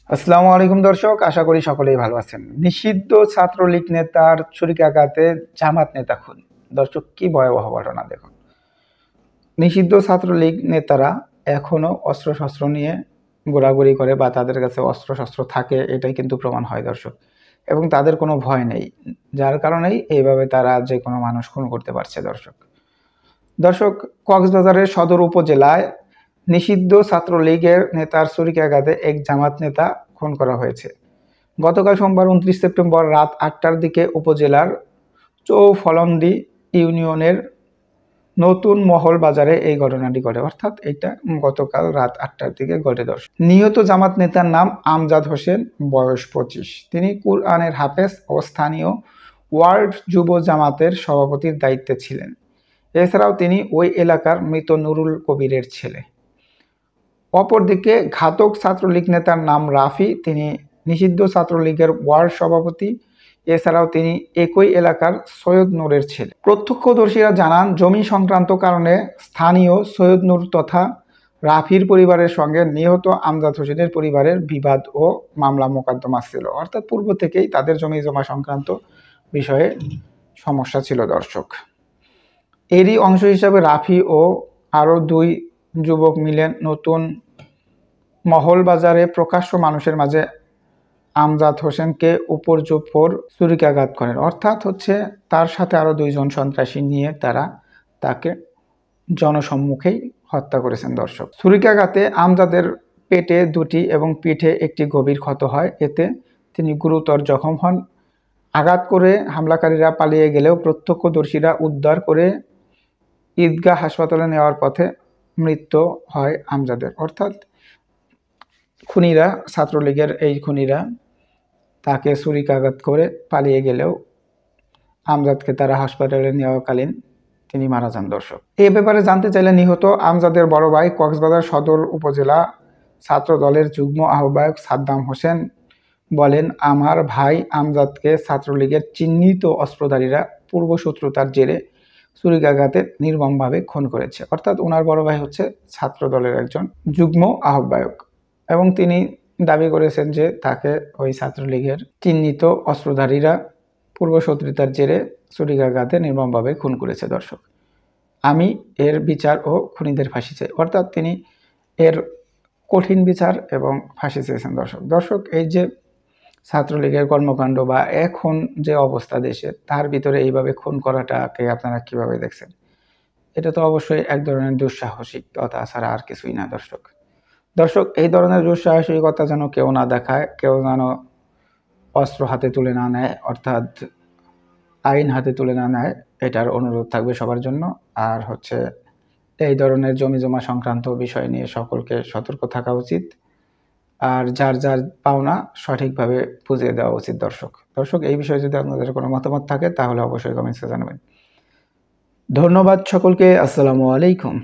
আসসালামু আলাইকুম দর্শক, আশা করি সকলেই ভালো আছেন। নিষিদ্ধ ছাত্রলীগ নেতার ছুরিকাঘাতে জামাত নেতা খুন। দর্শক, কি ভয়াবহ ঘটনা দেখুন। নিষিদ্ধ ছাত্রলীগ নেতারা এখনো অস্ত্রশস্ত্র নিয়ে ঘোরাঘুরি করে বা তাদের কাছে অস্ত্রশস্ত্র থাকে, এটাই কিন্তু প্রমাণ হয় দর্শক। এবং তাদের কোনো ভয় নেই, যার কারণেই এইভাবে তারা যে কোনো মানুষ খুন করতে পারছে দর্শক। দর্শক, কক্সবাজারের সদর উপজেলায় নিষিদ্ধ ছাত্রলীগের নেতার ছুরিকাঘাতে এক জামাত নেতা খুন করা হয়েছে। গতকাল সোমবার 29 সেপ্টেম্বর রাত 8টার দিকে উপজেলার চৌফলন্দি ইউনিয়নের নতুন মহল বাজারে এই ঘটনাটি ঘটে। অর্থাৎ এটা গতকাল রাত 8টার দিকে ঘটে দর্শক। নিহত জামাত নেতার নাম আমজাদ হোসেন, বয়স 25। তিনি কুরআনের হাফেজ ও স্থানীয় ওয়ার্ড যুব জামাতের সভাপতির দায়িত্বে ছিলেন। এছাড়াও তিনি ওই এলাকার মৃত নুরুল কবিরের ছেলে। অপরদিকে ঘাতক ছাত্রলীগ নেতার নাম রাফি, তিনি নিষিদ্ধ ছাত্রলীগের ওয়ার্ড সভাপতি। এছাড়াও তিনি একই এলাকার সৈয়দ নূরের ছেলে। প্রত্যক্ষদর্শীরা জানান, জমি সংক্রান্ত কারণে স্থানীয় সৈয়দ নূর তথা রাফির পরিবারের সঙ্গে নিহত আমজাদ হোসেনের পরিবারের বিবাদ ও মামলা মোকদ্দমা ছিল। অর্থাৎ পূর্ব থেকেই তাদের জমি জমা সংক্রান্ত বিষয়ে সমস্যা ছিল দর্শক। এরই অংশ হিসাবে রাফি ও আরও দুই যুবক মিলে নতুন মহল বাজারে প্রকাশ্য মানুষের মাঝে আমজাদ হোসেনকে উপর্যুপর ছুরিকাঘাত করেন। অর্থাৎ তার সাথে আরও দুইজন সন্ত্রাসী নিয়ে তারা তাকে জনসম্মুখেই হত্যা করেছেন দর্শক। ছুরিকাঘাতে আমজাদের পেটে দুটি এবং পিঠে একটি গভীর ক্ষত হয়। এতে তিনি গুরুতর জখম হন। আঘাত করে হামলাকারীরা পালিয়ে গেলেও প্রত্যক্ষদর্শীরা উদ্ধার করে ঈদগাহ হাসপাতালে নেওয়ার পথে মৃত্যু হয় আমজাদের। অর্থাৎ খুনিরা, ছাত্রলীগের এই খুনিরা তাকে ছুরিকাঘাত করে পালিয়ে গেলেও আমজাদকে তারা হাসপাতালে নেওয়াকালীন তিনি মারা যান দর্শক। এ ব্যাপারে জানতে চাইলে নিহত আমজাদের বড় ভাই কক্সবাজার সদর উপজেলা ছাত্র দলের যুগ্ম আহ্বায়ক সাদ্দাম হোসেন বলেন, আমার ভাই আমজাদকে ছাত্রলীগের চিহ্নিত অস্ত্রধারীরা পূর্বশত্রুতার জেরে ছুরিকাঘাতে নির্মমভাবে খুন করেছে। অর্থাৎ ওনার বড় ভাই ছাত্র দলের একজন যুগ্ম আহ্বায়ক এবং তিনি দাবি করেছেন যে তাকে ওই ছাত্রলীগের চিহ্নিত অস্ত্রধারীরা পূর্বশত্রুতার জেরে ছুরিকাঘাতে নির্মমভাবে খুন করেছে দর্শক। আমি এর বিচার ও খুনিদের ফাঁসি চাই। অর্থাৎ তিনি এর কঠিন বিচার এবং ফাঁসি চেয়েছেন দর্শক। এই যে ছাত্রলীগের কর্মকাণ্ড বা এখন যে অবস্থা দেশে, তার ভিতরে এইভাবে খুন করাটাকে আপনারা কিভাবে দেখছেন? এটা তো অবশ্যই এক ধরনের দুঃসাহসিকতা ছাড়া আর কিছুই না দর্শক। এই ধরনের দুঃসাহসিকতা যেন কেউ না দেখায়, কেউ যেন অস্ত্র হাতে তুলে না নেয়, অর্থাৎ আইন হাতে তুলে না নেয়, এটার অনুরোধ থাকবে সবার জন্য। আর এই ধরনের জমি জমা সংক্রান্ত বিষয় নিয়ে সকলকে সতর্ক থাকা উচিত। আর যার যার পাওনা সঠিকভাবে বুঝিয়ে দেওয়া উচিত দর্শক। এই বিষয়ে যদি আপনাদের কোনো মতামত থাকে তাহলে অবশ্যই কমেন্টসে জানাবেন। ধন্যবাদ সকলকে। আসসালামু আলাইকুম।